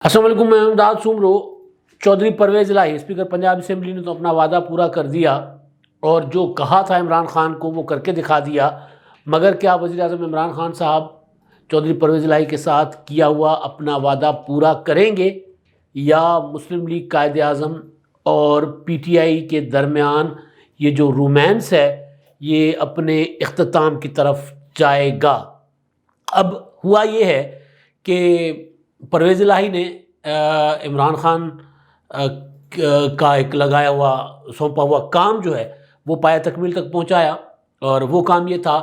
السلام علیکم، میں امداد سومرو۔ چودھری پرویز الہی اسپیکر پنجاب اسمبلی نے تو اپنا وعدہ پورا کر دیا اور جو کہا تھا عمران خان کو وہ کر کے دکھا دیا، مگر کیا وزیر اعظم عمران خان صاحب چودھری پرویز الہی کے ساتھ کیا ہوا اپنا وعدہ پورا کریں گے یا مسلم لیگ قائد اعظم اور پی ٹی آئی کے درمیان یہ جو رومانس ہے یہ اپنے اختتام کی طرف جائے گا؟ اب ہوا یہ ہے کہ پرویز الہی نے عمران خان کا ایک لگایا ہوا سونپا ہوا کام جو ہے وہ پایہ تکمیل تک پہنچایا، اور وہ کام یہ تھا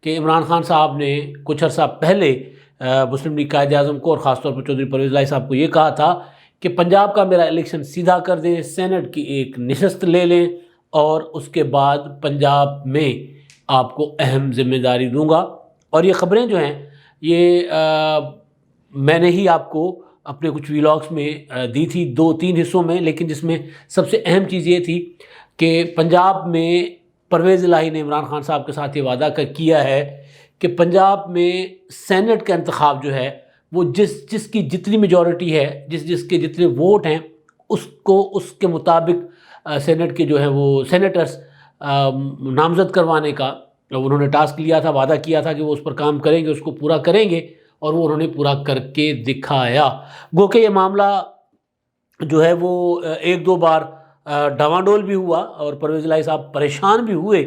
کہ عمران خان صاحب نے کچھ عرصہ پہلے مسلم لیگ قائد اعظم کو اور خاص طور پر چودھری پرویز الہی صاحب کو یہ کہا تھا کہ پنجاب کا میرا الیکشن سیدھا کر دیں، سینٹ کی ایک نشست لے لیں اور اس کے بعد پنجاب میں آپ کو اہم ذمہ داری دوں گا۔ اور یہ خبریں جو ہیں یہ میں نے ہی آپ کو اپنے کچھ ویلاگس میں دی تھی 2-3 حصوں میں، لیکن جس میں سب سے اہم چیز یہ تھی کہ پنجاب میں پرویز الہی نے عمران خان صاحب کے ساتھ یہ وعدہ کیا ہے کہ پنجاب میں سینٹ کا انتخاب جو ہے وہ جس کی جتنی میجورٹی ہے، جس کے جتنے ووٹ ہیں اس کو اس کے مطابق سینٹ کے جو ہیں وہ سینیٹرز نامزد کروانے کا انہوں نے ٹاسک لیا تھا، وعدہ کیا تھا کہ وہ اس پر کام کریں گے، اس کو پورا کریں گے، اور وہ انہوں نے پورا کر کے دکھایا۔ گو کہ یہ معاملہ جو ہے وہ 1-2 بار ڈاواڈول بھی ہوا اور پرویز الہی صاحب پریشان بھی ہوئے،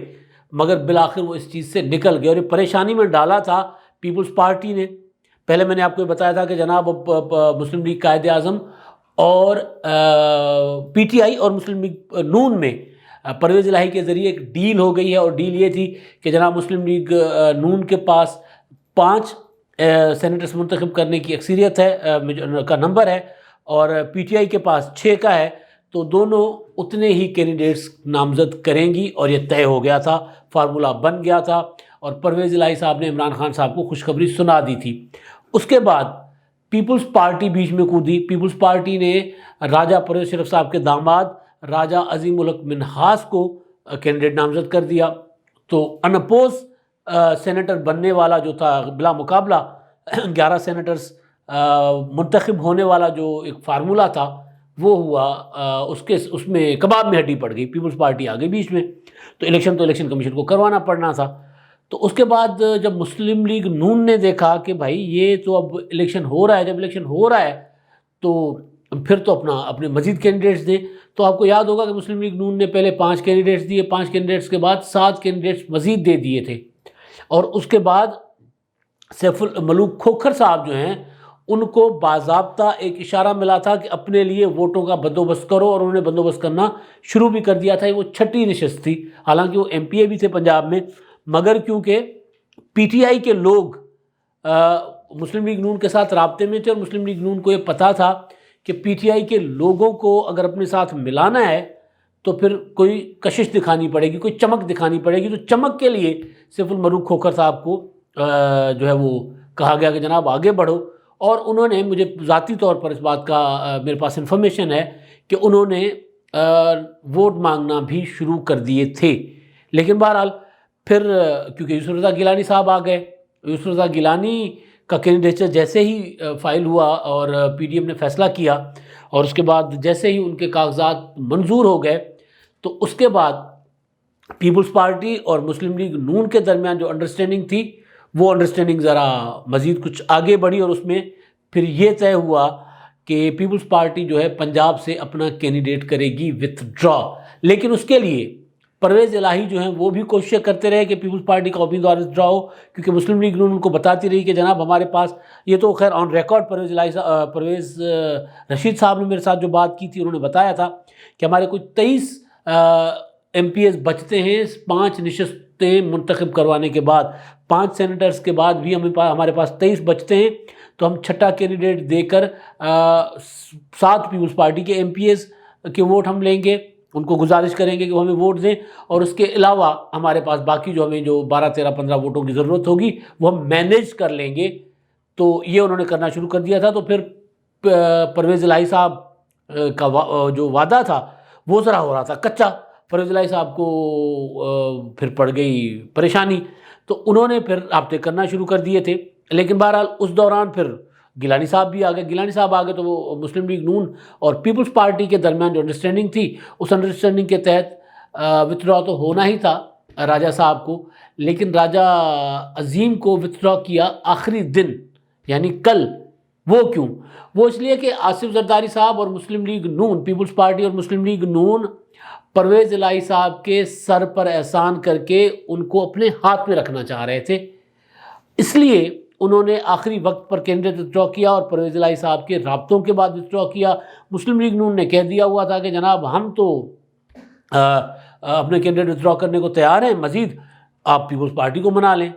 مگر بالآخر وہ اس چیز سے نکل گئے، اور یہ پریشانی میں ڈالا تھا پیپلز پارٹی نے۔ پہلے میں نے آپ کو یہ بتایا تھا کہ جناب مسلم لیگ قائد اعظم اور پی ٹی آئی اور مسلم لیگ نون میں پرویز الہی کے ذریعے ایک ڈیل ہو گئی ہے، اور ڈیل یہ تھی کہ جناب مسلم لیگ نون کے پاس 5 سینیٹرز منتخب کرنے کی اکثریت ہے کا نمبر ہے، اور پی ٹی آئی کے پاس 6 کا ہے، تو دونوں اتنے ہی کینڈیڈیٹس نامزد کریں گی، اور یہ طے ہو گیا تھا، فارمولہ بن گیا تھا، اور پرویز الہی صاحب نے عمران خان صاحب کو خوشخبری سنا دی تھی۔ اس کے بعد پیپلز پارٹی بیچ میں کودی۔ پیپلز پارٹی نے راجہ پرویز شرف صاحب کے داماد راجہ عظیم الحق منہاس کو کینڈیڈیٹ نامزد کر دیا، تو انپوز سینیٹر بننے والا جو تھا بلا مقابلہ 11 سینیٹرز منتخب ہونے والا جو ایک فارمولہ تھا وہ ہوا، اس میں کباب میں ہڈی پڑ گئی، پیپلز پارٹی آ گئی بیچ میں، تو الیکشن کمیشن کو کروانا پڑنا تھا۔ تو اس کے بعد جب مسلم لیگ نون نے دیکھا کہ بھائی یہ تو اب الیکشن ہو رہا ہے، جب الیکشن ہو رہا ہے تو پھر تو اپنے مزید کینڈیڈیٹس دیں، تو آپ کو یاد ہوگا کہ مسلم لیگ نون نے پہلے 5 کینڈیڈیٹس دیے، 5 کینڈیڈیٹس کے بعد 7 کینڈیڈیٹس مزید دے دیے تھے، اور اس کے بعد سیف الملوک کھوکھر صاحب جو ہیں ان کو باضابطہ ایک اشارہ ملا تھا کہ اپنے لیے ووٹوں کا بندوبست کرو، اور انہوں نے بندوبست کرنا شروع بھی کر دیا تھا۔ وہ 6ٹھی نشست تھی، حالانکہ وہ ایم پی اے بھی تھے پنجاب میں، مگر کیونکہ پی ٹی آئی کے لوگ مسلم لیگ نون کے ساتھ رابطے میں تھے، اور مسلم لیگ نون کو یہ پتہ تھا کہ پی ٹی آئی کے لوگوں کو اگر اپنے ساتھ ملانا ہے تو پھر کوئی کشش دکھانی پڑے گی، کوئی چمک دکھانی پڑے گی، تو چمک کے لیے سیف الملوک کھوکھر صاحب کو جو ہے وہ کہا گیا کہ جناب آگے بڑھو، اور انہوں نے، مجھے ذاتی طور پر اس بات کا میرے پاس انفارمیشن ہے کہ انہوں نے ووٹ مانگنا بھی شروع کر دیے تھے۔ لیکن بہرحال پھر کیونکہ یوسف رضا گیلانی صاحب آ گئے، یوسف رضا گیلانی کا کینڈیڈیچر جیسے ہی فائل ہوا اور پی ڈی ایم نے فیصلہ کیا، اور اس کے بعد جیسے ہی ان کے کاغذات منظور ہو گئے، تو اس کے بعد پیپلز پارٹی اور مسلم لیگ نون کے درمیان جو انڈرسٹینڈنگ تھی وہ انڈرسٹینڈنگ ذرا مزید کچھ آگے بڑھی، اور اس میں پھر یہ طے ہوا کہ پیپلز پارٹی جو ہے پنجاب سے اپنا کینڈیڈیٹ کرے گی وتھ ڈرا۔ لیکن اس کے لیے پرویز الہی جو ہیں وہ بھی کوششیں کرتے رہے کہ پیپلز پارٹی کا امیدوار وتھ ڈرا ہو، کیونکہ مسلم لیگ نون ان کو بتاتی رہی کہ جناب ہمارے پاس، یہ تو خیر آن ریکارڈ پرویز رشید صاحب نے میرے ساتھ جو بات کی تھی انہوں نے بتایا تھا کہ ہمارے کچھ 23 ایم پی ایز بچتے ہیں 5 نشستیں منتخب کروانے کے بعد، 5 سینیٹرز کے بعد بھی ہمارے پاس 23 بچتے ہیں، تو ہم 6ٹھا کینڈیڈیٹ دے کر 7 پیپلز پارٹی کے ایم پی ایز کے ووٹ ہم لیں گے، ان کو گزارش کریں گے کہ وہ ہمیں ووٹ دیں، اور اس کے علاوہ ہمارے پاس باقی جو ہمیں جو 12, 13, 15 ووٹوں کی ضرورت ہوگی وہ ہم مینیج کر لیں گے۔ تو یہ انہوں نے کرنا شروع کر دیا تھا۔ تو پھر پرویز الہی صاحب کا جو وعدہ تھا وہ ذرا ہو رہا تھا کچا، پرویز الہی صاحب کو پھر پڑ گئی پریشانی، تو انہوں نے پھر رابطے کرنا شروع کر دیے تھے۔ لیکن بہرحال اس دوران پھر گیلانی صاحب بھی آ گئے. گیلانی صاحب آ گئے تو وہ مسلم لیگ نون اور پیپلز پارٹی کے درمیان جو انڈرسٹینڈنگ تھی اس انڈرسٹینڈنگ کے تحت وتھڈرا تو ہونا ہی تھا راجہ صاحب کو, لیکن راجہ عظیم کو وتھڈرا کیا آخری دن یعنی کل. وہ کیوں؟ وہ اس لیے کہ آصف زرداری صاحب اور مسلم لیگ نون, پیپلز پارٹی اور مسلم لیگ نون پرویز الہی صاحب کے سر پر احسان کر کے ان کو اپنے ہاتھ میں رکھنا چاہ رہے تھے. اس لیے انہوں نے آخری وقت پر کینڈیڈیٹ وتھڈرا کیا اور پرویز الہی صاحب کے رابطوں کے بعد وتھڈرا کیا. مسلم لیگ نون نے کہہ دیا ہوا تھا کہ جناب ہم تو اپنے کینڈیڈیٹ وتھڈرا کرنے کو تیار ہیں, مزید آپ پیپلز پارٹی کو منا لیں.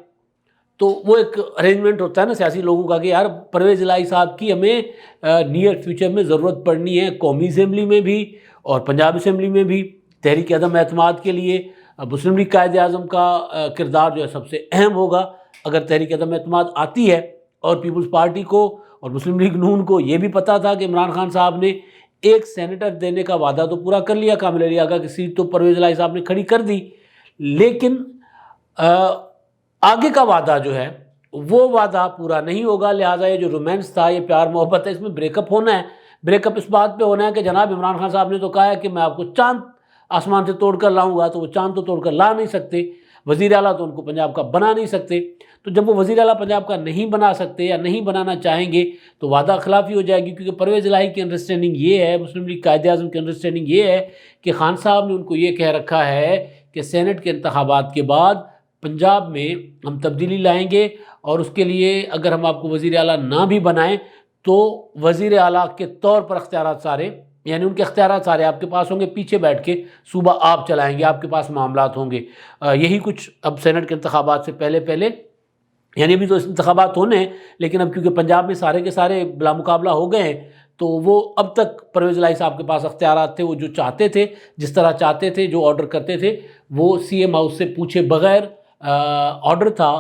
تو وہ ایک ارینجمنٹ ہوتا ہے نا سیاسی لوگوں کا کہ یار پرویز الہی صاحب کی ہمیں نیئر فیوچر میں ضرورت پڑنی ہے, قومی اسمبلی میں بھی اور پنجاب اسمبلی میں بھی. تحریک عدم اعتماد کے لیے مسلم لیگ قائد اعظم کا کردار جو ہے سب سے اہم ہوگا. اگر تحریک عدم اعتماد آتی ہے اور پیپلز پارٹی کو اور مسلم لیگ نون کو یہ بھی پتا تھا کہ عمران خان صاحب نے ایک سینیٹر دینے کا وعدہ تو پورا کر لیا, کامل علی آغا کی سیٹ تو پرویز الہی صاحب نے کھڑی کر دی, لیکن آگے کا وعدہ جو ہے وہ وعدہ پورا نہیں ہوگا. لہٰذا یہ جو رومانس تھا, یہ پیار محبت ہے, اس میں بریک اپ ہونا ہے. بریک اپ اس بات پہ ہونا ہے کہ جناب عمران خان صاحب نے تو کہا ہے کہ میں آپ کو چاند آسمان سے توڑ کر لاؤں گا, تو وہ چاند تو توڑ کر لا نہیں سکتے. وزیر اعلیٰ تو ان کو پنجاب کا بنا نہیں سکتے. تو جب وہ وزیر اعلیٰ پنجاب کا نہیں بنا سکتے یا نہیں بنانا چاہیں گے تو وعدہ خلافی ہو جائے گی, کیونکہ پرویز الہی کی انڈرسٹینڈنگ یہ ہے, مسلم لیگ قائد اعظم کی انڈرسٹینڈنگ یہ ہے کہ خان صاحب نے ان کو یہ کہہ رکھا ہے کہ سینٹ کے انتخابات کے بعد پنجاب میں ہم تبدیلی لائیں گے, اور اس کے لیے اگر ہم آپ کو وزیر اعلیٰ نہ بھی بنائیں تو وزیر اعلیٰ کے طور پر اختیارات سارے, یعنی ان کے اختیارات سارے آپ کے پاس ہوں گے, پیچھے بیٹھ کے صوبہ آپ چلائیں گے, آپ کے پاس معاملات ہوں گے. یہی کچھ اب سینٹ کے انتخابات سے پہلے یعنی ابھی تو انتخابات ہونے ہیں, لیکن اب کیونکہ پنجاب میں سارے کے سارے بلا مقابلہ ہو گئے ہیں تو وہ اب تک پرویز الہی صاحب کے پاس اختیارات تھے. وہ جو چاہتے تھے, جس طرح چاہتے تھے, جو آرڈر کرتے تھے, وہ سی ایم ہاؤس سے پوچھے بغیر آرڈر تھا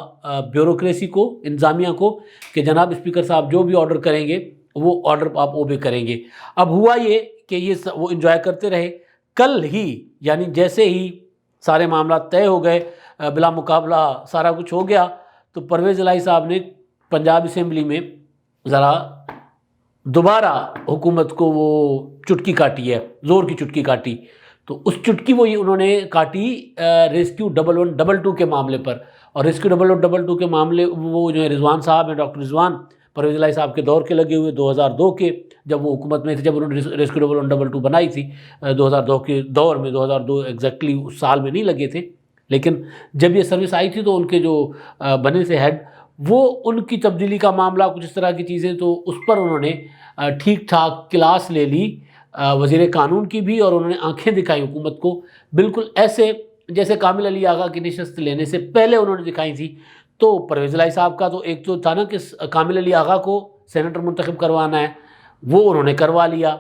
بیوروکریسی کو, انتظامیہ کو, کہ جناب اسپیکر صاحب جو بھی آرڈر کریں گے وہ آرڈر آپ اوبے کریں گے. اب ہوا یہ کہ یہ وہ انجوائے کرتے رہے. کل ہی یعنی جیسے ہی سارے معاملات طے ہو گئے, بلا مقابلہ سارا کچھ ہو گیا, تو پرویز الہی صاحب نے پنجاب اسمبلی میں ذرا دوبارہ حکومت کو وہ چٹکی کاٹی ہے, زور کی چٹکی کاٹی. تو اس چٹکی وہ انہوں نے کاٹی ریسکیو 1122 کے معاملے پر. اور ریسکیو 1122 کے معاملے وہ جو ہے رضوان صاحب ہیں, ڈاکٹر رضوان, پرویز الہی صاحب کے دور کے لگے ہوئے, 2002 کے جب وہ حکومت میں تھے, جب انہوں نے ریسکیو 1122 بنائی تھی 2002 کے دور میں, 2002 ایگزیکٹلی اس سال میں نہیں لگے تھے, لیکن جب یہ سروس آئی تھی تو ان کے جو بنے سے ہیڈ, وہ ان کی تبدیلی کا معاملہ کچھ اس طرح کی چیزیں, تو اس پر انہوں نے ٹھیک ٹھاک کلاس لے لی وزیر قانون کی بھی, اور انہوں نے آنکھیں دکھائی حکومت کو, بالکل ایسے جیسے کامل علی آغا کی نشست لینے سے پہلے انہوں نے دکھائی تھی. تو پرویز الہی صاحب کا تو ایک تو تھا نا کہ کامل علی آغا کو سینیٹر منتخب کروانا ہے, وہ انہوں نے کروا لیا.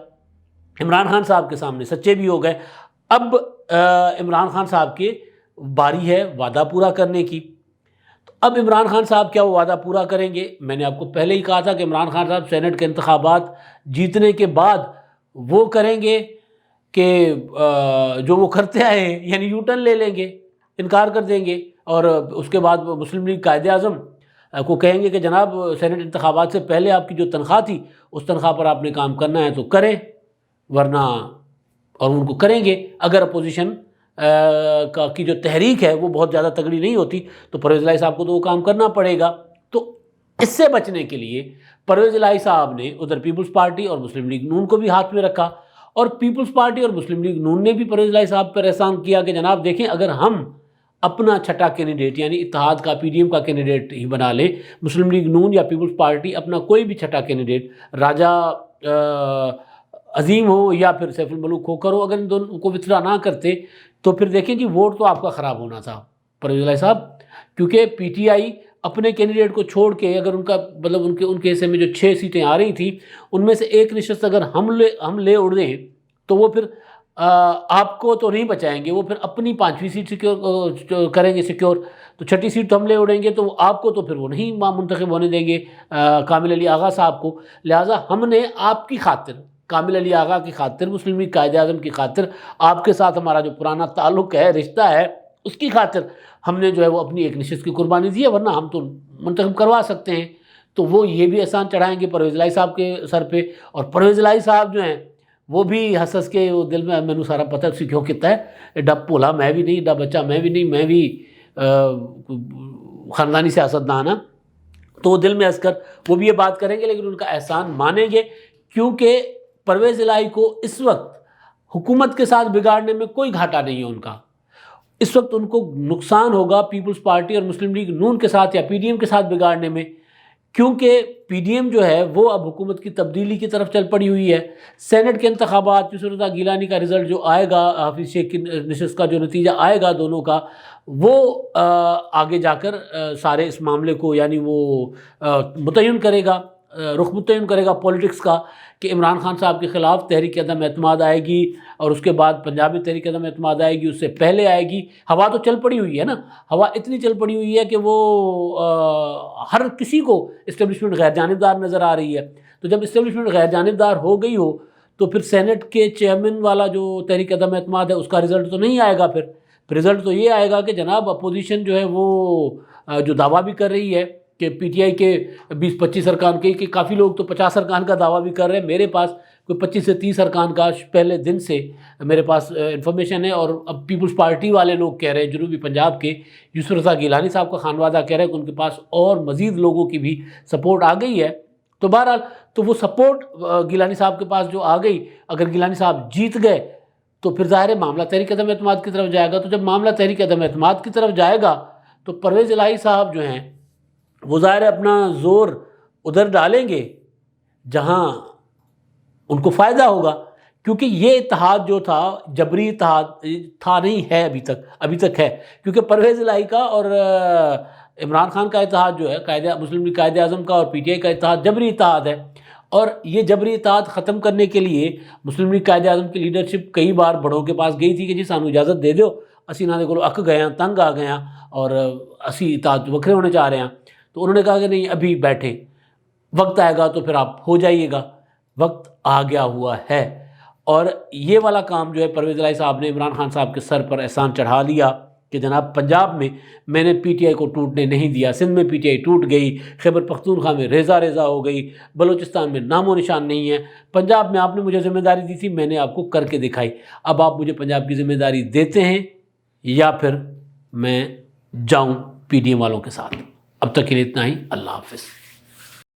عمران خان صاحب کے سامنے سچے بھی ہو گئے. اب عمران خان صاحب کے باری ہے وعدہ پورا کرنے کی. تو اب عمران خان صاحب کیا وہ وعدہ پورا کریں گے؟ میں نے آپ کو پہلے ہی کہا تھا کہ عمران خان صاحب سینٹ کے انتخابات جیتنے کے بعد وہ کریں گے کہ جو وہ کرتے آئے ہیں, یعنی یو ٹرن لے لیں گے, انکار کر دیں گے, اور اس کے بعد مسلم لیگ قائد اعظم کو کہیں گے کہ جناب سینٹ انتخابات سے پہلے آپ کی جو تنخواہ تھی اس تنخواہ پر آپ نے کام کرنا ہے تو کریں, ورنہ, اور ان کو کریں گے. اگر اپوزیشن کی جو تحریک ہے وہ بہت زیادہ تگڑی نہیں ہوتی تو پرویز الہی صاحب کو تو وہ کام کرنا پڑے گا. تو اس سے بچنے کے لیے پرویز الہی صاحب نے ادھر پیپلز پارٹی اور مسلم لیگ نون کو بھی ہاتھ میں رکھا, اور پیپلز پارٹی اور مسلم لیگ نون نے بھی پرویز الہی صاحب پر احسان کیا کہ جناب دیکھیں, اگر ہم اپنا چھٹا کینڈیڈیٹ یعنی اتحاد کا, پی ڈی ایم کا کینڈیڈیٹ ہی بنا لیں, مسلم لیگ نون یا پیپلز پارٹی اپنا کوئی بھی چھٹا کینڈیڈیٹ, راجہ عظیم ہو یا پھر سیف الملوک کھوکھر ہو, اگر ان دونوں کو وتھڈرا نہ کرتے تو پھر دیکھیں جی ووٹ تو آپ کا خراب ہونا تھا پرویز الہی صاحب, کیونکہ پی ٹی آئی اپنے کینڈیڈیٹ کو چھوڑ کے, اگر ان کا مطلب ان کے حصے میں جو 6 سیٹیں آ رہی تھیں ان میں سے ایک نشست اگر ہم لے اڑ دیں تو وہ پھر آپ کو تو نہیں بچائیں گے, وہ پھر اپنی 5ویں سیٹ سیکیور کریں گے سیکیور, تو 6ٹھی سیٹ تو ہم لے اڑیں گے تو آپ کو تو پھر وہ نہیں منتخب ہونے دیں گے کامل علی آغا صاحب کو. لہٰذا ہم نے آپ کی خاطر, کامل علی آغا کی خاطر, مسلم لیگ قائد اعظم کی خاطر, آپ کے ساتھ ہمارا جو پرانا تعلق ہے, رشتہ ہے, اس کی خاطر ہم نے جو ہے وہ اپنی ایک نشست کی قربانی دی ہے, ورنہ ہم تو منتخب کروا سکتے ہیں. تو وہ یہ بھی احسان چڑھائیں گے پرویز الہی صاحب کے سر پہ. اور پرویز الہی صاحب جو ہیں وہ بھی ہنس کے وہ دل میں مینوں سارا پتہ اسی کیوں کیتا ہے, ایڈا بھولا میں بھی نہیں, ایڈا بچہ میں بھی نہیں, میں بھی خاندانی سیاستدان ہاں. تو وہ دل میں ہنس کر وہ بھی یہ بات کریں گے, لیکن ان کا احسان مانیں گے, کیونکہ پرویز الہی کو اس وقت حکومت کے ساتھ بگاڑنے میں کوئی گھاٹا نہیں ہے ان کا. اس وقت ان کو نقصان ہوگا پیپلز پارٹی اور مسلم لیگ نون کے ساتھ یا پی ڈی ایم کے ساتھ بگاڑنے میں, کیونکہ پی ڈی ایم جو ہے وہ اب حکومت کی تبدیلی کی طرف چل پڑی ہوئی ہے. سینٹ کے انتخابات یسر رضا گیلانی کا رزلٹ جو آئے گا, حافظ شیخ کی نشست کا جو نتیجہ آئے گا دونوں کا, وہ آگے جا کر سارے اس معاملے کو یعنی وہ متعین کرے گا, رخ متعین کرے گا پولیٹکس کا, کہ عمران خان صاحب کے خلاف تحریک عدم اعتماد آئے گی اور اس کے بعد پنجابی تحریک عدم اعتماد آئے گی, اس سے پہلے آئے گی. ہوا تو چل پڑی ہوئی ہے نا, ہوا اتنی چل پڑی ہوئی ہے کہ وہ ہر کسی کو اسٹیبلشمنٹ غیر جانبدار نظر آ رہی ہے. تو جب اسٹیبلشمنٹ غیر جانبدار ہو گئی ہو تو پھر سینٹ کے چیئرمین والا جو تحریک عدم اعتماد ہے اس کا رزلٹ تو نہیں آئے گا. پھر رزلٹ تو یہ آئے گا کہ جناب اپوزیشن جو ہے وہ جو دعویٰ بھی کر رہی ہے کہ پی ٹی آئی کے 20-25 ارکان کے, کہ کافی لوگ تو 50 ارکان کا دعویٰ بھی کر رہے ہیں. میرے پاس کوئی 25 سے 30 ارکان کا پہلے دن سے میرے پاس انفارمیشن ہے. اور اب پیپلز پارٹی والے لوگ کہہ رہے ہیں جنوبی پنجاب کے, یسر رضا گیلانی صاحب کا خانوادہ کہہ رہے ہیں کہ ان کے پاس اور مزید لوگوں کی بھی سپورٹ آ گئی ہے. تو بہرحال تو وہ سپورٹ گیلانی صاحب کے پاس جو آ گئی, اگر گیلانی صاحب جیت گئے تو پھر ظاہر ہے معاملہ تحریک عدم اعتماد کی طرف جائے گا. تو جب معاملہ تحریک عدم اعتماد کی طرف جائے گا تو پرویز الہی صاحب جو ہیں وہ ظاہر ہے اپنا زور ادھر ڈالیں گے جہاں ان کو فائدہ ہوگا, کیونکہ یہ اتحاد جو تھا جبری اتحاد تھا نہیں ہے, ابھی تک ہے. کیونکہ پرویز الہی کا اور عمران خان کا اتحاد جو ہے مسلم لیگ قائد اعظم کا اور پی ٹی آئی کا اتحاد جبری اتحاد ہے. اور یہ جبری اتحاد ختم کرنے کے لیے مسلم لیگ قائد اعظم کی لیڈرشپ کئی بار بڑوں کے پاس گئی تھی کہ جی سانو اجازت دے دیو, اسی انہاں دے کولوں اک گئے ہیں, تنگ آ گئے ہیں اور اسی اتحاد وکھرے ہونے چاہ رہے ہیں. تو انہوں نے کہا کہ نہیں ابھی بیٹھیں, وقت آئے گا تو پھر آپ ہو جائیے گا. وقت آ گیا ہوا ہے. اور یہ والا کام جو ہے پرویز الہی صاحب نے عمران خان صاحب کے سر پر احسان چڑھا لیا کہ جناب پنجاب میں نے پی ٹی آئی کو ٹوٹنے نہیں دیا, سندھ میں پی ٹی آئی ٹوٹ گئی, خیبر پختونخوا میں ریزہ ہو گئی, بلوچستان میں نام و نشان نہیں ہے, پنجاب میں آپ نے مجھے ذمہ داری دی تھی, میں نے آپ کو کر کے دکھائی. اب آپ مجھے پنجاب کی ذمہ داری دیتے ہیں یا پھر میں جاؤں پی ڈی ایم والوں کے ساتھ. اب تک کے لیے اتنا ہی. اللہ حافظ.